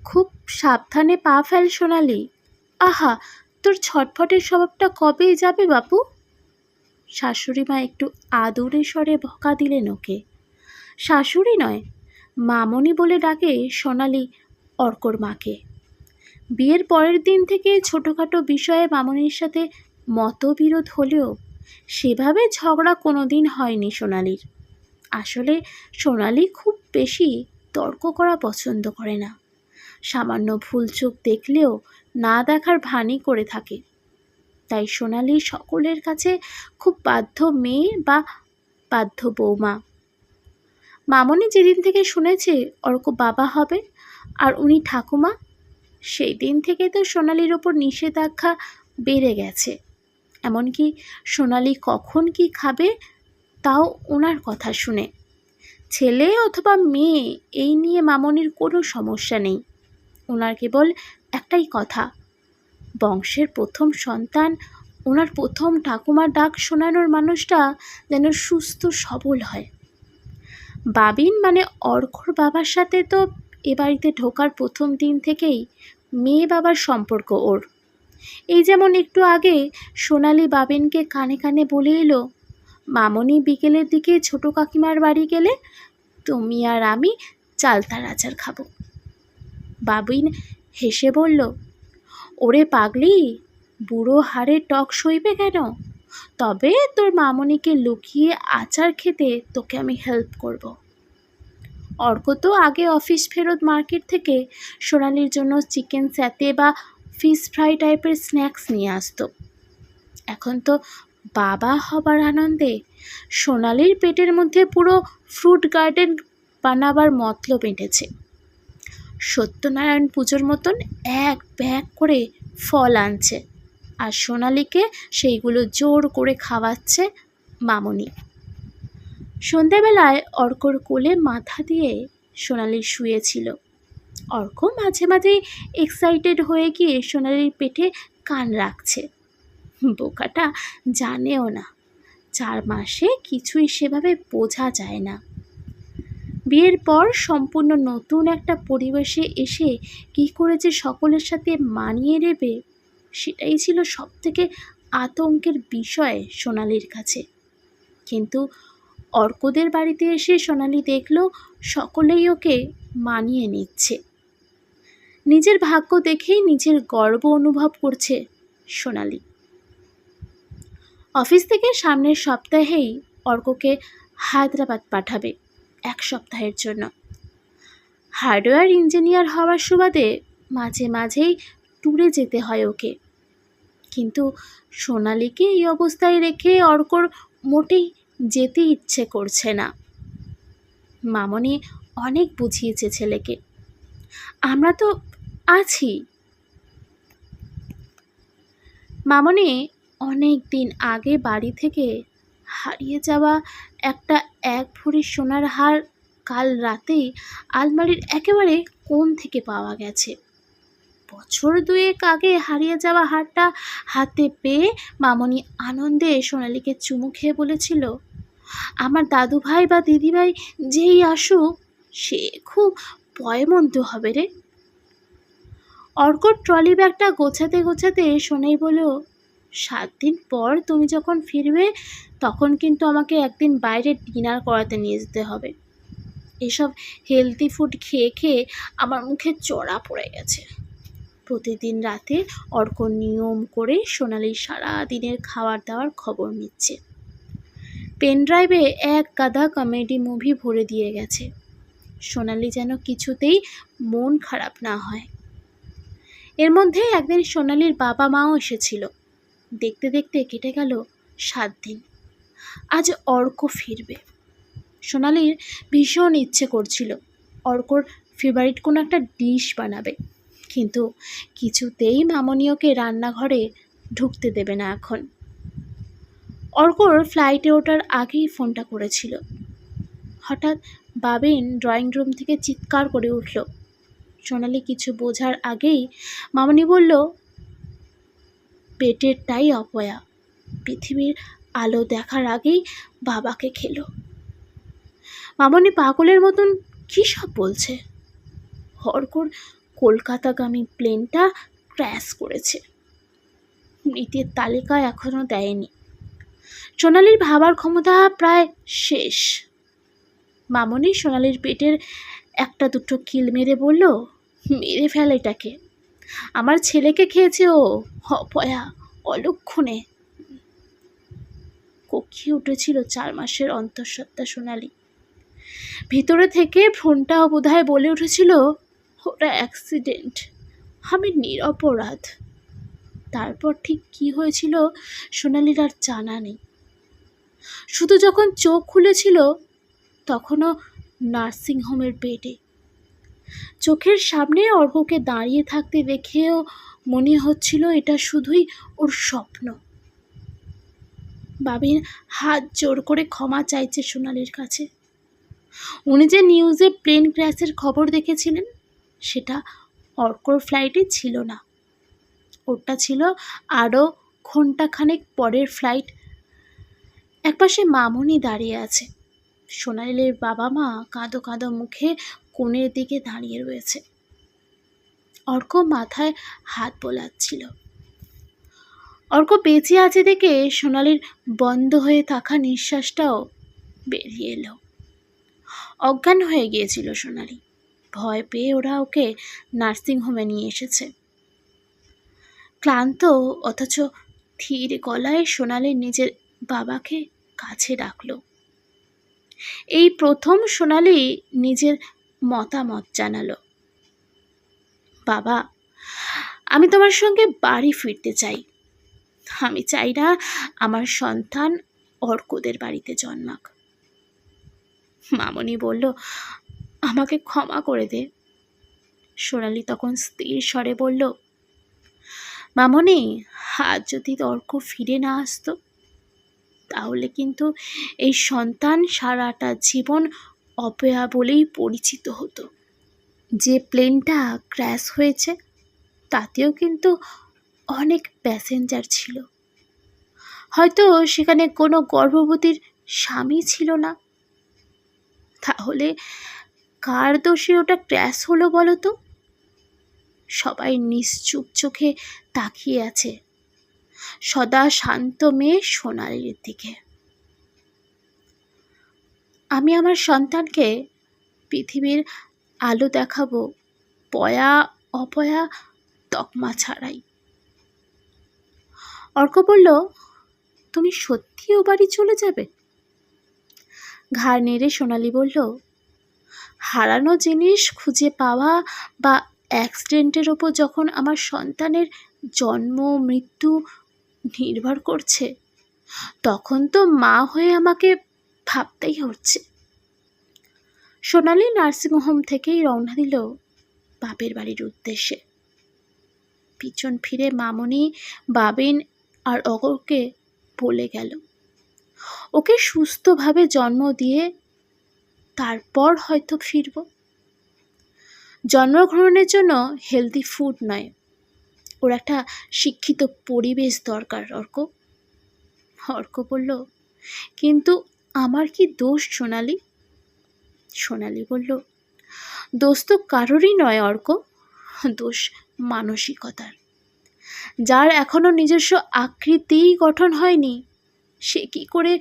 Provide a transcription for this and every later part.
খুব সাবধানে পা ফেল সোনালি। আহা, তোর ছটফটের স্বভাবটা কবেই যাবে বাপু? শাশুড়ি মা একটু আদরে স্বরে বকা দিলেন ওকে। শাশুড়ি নয়, মামনি বলে ডাকে সোনালি অর্কর মাকে। বিয়ের পরের দিন থেকে ছোটোখাটো বিষয়ে মামনির সাথে মতবিরোধ হলেও সেভাবে ঝগড়া কোনোদিন হয়নি সোনালির। আসলে সোনালি খুব বেশি তর্ক করা পছন্দ করে না। সামান্য ভুল চোখ দেখলেও না দেখার ভানি করে থাকে। তাই সোনালি সকলের কাছে খুব বাধ্য মেয়ে বা বাধ্য বৌমা। মামনি যেদিন থেকে শুনেছে অর্ক বাবা হবে আর উনি ঠাকুমা, সেই দিন থেকে তো সোনালির ওপর নিষেধাজ্ঞা বেড়ে গেছে। এমনকি সোনালি কখন কি খাবে তাও ওনার কথা শুনে। ছেলে অথবা মেয়ে এই নিয়ে মামনির কোনো সমস্যা নেই। ওনার কেবল একটাই কথা, বংশের প্রথম সন্তান, ওনার প্রথম ঠাকুমার ডাক শোনানোর মানুষটা যেন সুস্থ সবল হয়। বাবিন মানে অর্কর বাবার সাথে তো এ বাড়িতে ঢোকার প্রথম দিন থেকেই মেয়ে বাবার সম্পর্ক ওর। এই যেমন একটু আগে সোনালি বাবিনকে কানে কানে বলে এলো, মামনি বিকেলের দিকে ছোট কাকিমার বাড়ি গেলে তুমি আর আমি চালতার আচার খাবো। বাবিন হেসে বলল, ওরে পাগলি, বুড়ো হাড়ে টক সইবে কেন? তবে তোর মামনিকে লুকিয়ে আচার খেতে তোকে আমি হেল্প করব। অর্ক তো আগে অফিস ফেরত মার্কেট থেকে সোনালির জন্য চিকেন স্যাতে বা ফিশ ফ্রাই টাইপের স্ন্যাক্স নিয়ে আসতো। এখন তো বাবা হবার আনন্দে সোনালির পেটের মধ্যে পুরো ফ্রুট গার্ডেন বানাবার মতলব এঁটেছে। সত্যনারায়ণ পুজোর মতন এক ব্যাগ করে ফল আনছে আর সোনালিকে সেইগুলো জোর করে খাওয়াচ্ছে মামনি। সন্ধেবেলায় অর্কর কোলে মাথা দিয়ে সোনালি শুয়েছিল। অর্ক মাঝে মাঝেই এক্সাইটেড হয়ে গিয়ে সোনালির পেটে কান রাখছে। বোকাটা জানেও না 4 মাসে কিছুই সেভাবে বোঝা যায় না। বিয়ের পর সম্পূর্ণ নতুন একটা পরিবেশে এসে কী করে যে সকলের সাথে মানিয়ে নেবে সেটাই ছিল সবথেকে আতঙ্কের বিষয় সোনালির কাছে। কিন্তু অর্কদের বাড়িতে এসে সোনালি দেখল সকলেই ওকে মানিয়ে নিচ্ছে। নিজের ভাগ্য দেখেই নিজের গর্ব অনুভব করছে সোনালি। অফিস থেকে সামনের সপ্তাহেই অর্ককে হায়দ্রাবাদ পাঠাবে 1 সপ্তাহের জন্য। হার্ডওয়্যার ইঞ্জিনিয়ার হওয়ার সুবাদে মাঝে মাঝেই ট্যুরে যেতে হয় ওকে। কিন্তু সোনালিকে এই অবস্থায় রেখে অর্কর মোটেই যেতে ইচ্ছে করছে না। মামনি অনেক বুঝিয়েছে ছেলেকে, আমরা তো আছি। মামনি অনেক দিন আগে বাড়ি থেকে হারিয়ে যাওয়া একটা 1 ভরি সোনার হার কাল রাতেই আলমারির একেবারে কোণ থেকে পাওয়া গেছে। বছর 2 আগে হারিয়ে যাওয়া হারটা হাতে পেয়ে মামনি আনন্দে সোনালিকে চুমু খেয়ে বলেছিল, আমার দাদু ভাই বা দিদিভাই যেই আসুক সে খুব পয়মন্ত হবে রে। অর্কর ট্রলি ব্যাগটা গোছাতে গোছাতে সোনাই বলল, 7 দিন পর তুমি যখন ফিরবে তখন কিন্তু আমাকে একদিন বাইরে ডিনার করাতে নিয়ে যেতে হবে। এসব হেলদি ফুড খেয়ে খেয়ে আমার মুখে চড়া পড়ে গেছে। প্রতিদিন রাতে অর্ক নিয়ম করে সোনালির সারা দিনের খাবার দাওয়ার খবর নিচ্ছে। পেন ড্রাইভে 1 গাদা কমেডি মুভি ভরে দিয়ে গেছে। সোনালি যেন কিছুতেই মন খারাপ না হয়। এর মধ্যে একদিন সোনালির বাবা মাও এসেছিল। দেখতে দেখতে কেটে গেল 7 দিন। আজ অর্ক ফিরবে। সোনালির ভীষণ ইচ্ছে করছিল অর্কর ফেভারিট কোনো একটা ডিশ বানাবে, কিন্তু কিছুতেই মামনি ওকে রান্নাঘরে ঢুকতে দেবে না এখন। অর্কর ফ্লাইটে ওঠার আগেই ফোনটা করেছিল। হঠাৎ বাবিন ড্রয়িং রুম থেকে চিৎকার করে উঠল। সোনালি কিছু বোঝার আগেই মামনি বলল, পেটেরটাই অপয়া, পৃথিবীর আলো দেখার আগেই বাবাকে খেলো। মামনি পাগলের মতন কী সব বলছে? অর্কর কলকাতাগামী প্লেনটা ক্র্যাশ করেছে। মৃতের তালিকা এখনো দেয়নি। সোনালির ভাবার ক্ষমতা প্রায় শেষ। মামনি সোনালির পেটের একটা দুটো কিল মেরে বলল, মেরে ফেল এটাকে, আমার ছেলেকে খেয়েছে ও, অপয়া, অলক্ষণে। কোকিয়ে উঠেছিল 4 মাসের অন্তঃসত্ত্বা সোনালি। ভিতরে থেকে ফোনটাও বোধহয় বলে উঠেছিল, ওটা অ্যাক্সিডেন্ট, আমি নিরপরাধ। তারপর ঠিক কি হয়েছিল সোনালির আর জানা নেই। শুধু যখন চোখ খুলেছিল তখনও নার্সিংহোমের বেডে। চোখের সামনে অর্ককে দাঁড়িয়ে থাকতে দেখেও মনে হচ্ছিল এটা শুধুই ওর স্বপ্ন। বাবিন হাত জোর করে ক্ষমা চাইছে সোনালির কাছে। উনি যে নিউজে প্লেন ক্র্যাশের খবর দেখেছিলেন সেটা অর্কর ফ্লাইটে ছিল না, ওটা ছিল আরও ঘন্টাখানেক পরের ফ্লাইট। একপাশে মামনি দাঁড়িয়ে আছে, সোনালির বাবা মা কাঁদো কাঁদো মুখে কোণের দিকে দাঁড়িয়ে রয়েছে। অর্ক মাথায় হাত বোলাচ্ছিল। অর্ক বেঁচে আছে দেখে সোনালির বন্ধ হয়ে থাকা নিঃশ্বাসটাও বেরিয়ে এলো। অজ্ঞান হয়ে গিয়েছিল সোনালি। ভয় পেয়ে ওরা ওকে নার্সিংহোমে নিয়ে এসেছে। ক্লান্ত অথচ ধীর গলায় সোনালি নিজের বাবাকে কাছে ডাকল। এই প্রথম সোনালি নিজের মতামত জানালো, বাবা, আমি তোমার সঙ্গে বাড়ি ফিরতে চাই। আমি চাই না আমার সন্তান অর্কদের বাড়িতে জন্মাক। মামনি বলল, আমাকে ক্ষমা করে দে। সোনালি তখন স্থির স্বরে বলল, মামনি, আজ যদি অর্ক ফিরে না আসতো তাহলে কিন্তু এই সন্তান সারাটা জীবন অপয়া বলেই পরিচিত হতো। যে প্লেনটা ক্র্যাশ হয়েছে তাতেও কিন্তু অনেক প্যাসেঞ্জার ছিল। হয়তো সেখানে কোনো গর্ভবতীর স্বামী ছিল না। তাহলে কার দোষে ওটা ক্র্যাশ হলো বলো তো? সবাই নিশ্চুপ চোখে তাকিয়ে আছে সদা শান্ত মেয়ে সোনালির দিকে। আমি আমার সন্তানকে পৃথিবীর আলো দেখাবো, পয়া অপয়া তকমা ছাড়াই। অর্ক বলল, তুমি সত্যি ও বাড়ি চলে যাবে? ঘাড় নেড়ে সোনালি বলল, হারানো জিনিস খুঁজে পাওয়া বা অ্যাক্সিডেন্টের ওপর যখন আমার সন্তানের জন্ম মৃত্যু নির্ভর করছে তখন তো মা হয়ে আমাকে ভাবতেই হচ্ছে। সোনালি নার্সিংহোম থেকেই রওনা দিল বাপের বাড়ির উদ্দেশ্যে। পিছন ফিরে মামনি, বাবিন আর অগরকে বলে গেল, ওকে সুস্থভাবে জন্ম দিয়ে তারপর হয়তো ফিরব। জন্মগ্রহণের জন্য হেলদি ফুড নয়, ওর একটা শিক্ষিত পরিবেশ দরকার। অর্ক বলল, কিন্তু আমার কি দোষ সোনালি? সোনালি বলল, দোষ তো কারোরই নয় অর্ক, দোষ মানসিকতার। যার এখনো নিজস্ব আকৃতিই গঠন হয়নি সে কি করে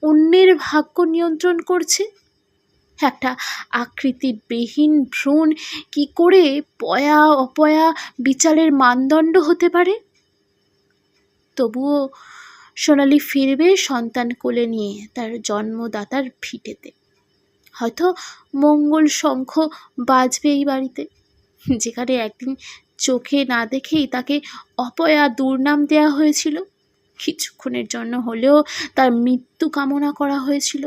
অন্যের ভাগ্য নিয়ন্ত্রণ করছে? একটা আকৃতিবিহীন ভ্রূণ কি করে পয়া অপয়া বিচারের মানদণ্ড হতে পারে? তবুও সোনালি ফিরবে সন্তান কোলে নিয়ে তার জন্মদাতার ভিটেতে। হয়তো মঙ্গল শঙ্খ বাজবে এই বাড়িতে, যেখানে একদিন চোখে না দেখেই তাকে অপয়া দুর্নাম দেওয়া হয়েছিল। কিছুক্ষণের জন্য হলেও তার মৃত্যু কামনা করা হয়েছিল।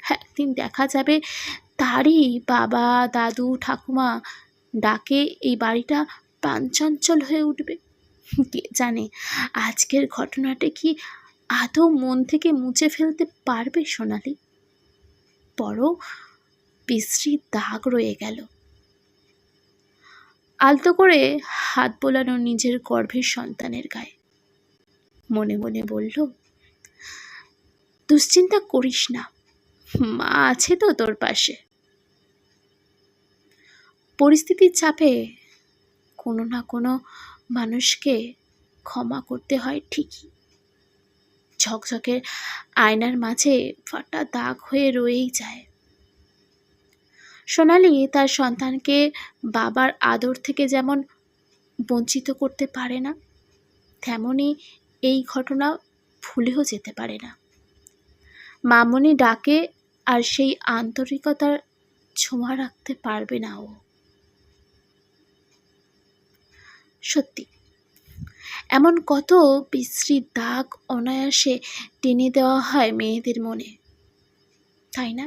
একদিন দেখা যাবে তারই বাবা দাদু ঠাকুমা ডাকে এই বাড়িটা প্রাণচঞ্চল হয়ে উঠবে। কে জানে আজকের ঘটনাটা কি আদৌ মন থেকে মুছে ফেলতে পারবে সোনালি? বড় বিশ্রী দাগ রয়ে গেল। আলতো করে হাত বোলানো নিজের গর্ভের সন্তানের গায়ে। মনে মনে বলল, দুশ্চিন্তা করিস না, মা আছে তো তোর পাশে। পরিস্থিতির চাপে কোনো না কোনো মানুষকে ক্ষমা করতে হয় ঠিকই। ঝকঝকে আয়নার মাঝে ফাটা দাগ হয়ে রয়েই যায়। সোনালি তার সন্তানকে বাবার আদর থেকে যেমন বঞ্চিত করতে পারে না, তেমনি এই ঘটনা ভুলেও যেতে পারে না। মামনি ডাকে আর সেই আন্তরিকতার ছোঁয়া রাখতে পারবে না ও। সত্যি এমন কত বিশ্রী দাগ অনায়াসে টেনে দেওয়া হয় মেয়েদের মনে, তাই না?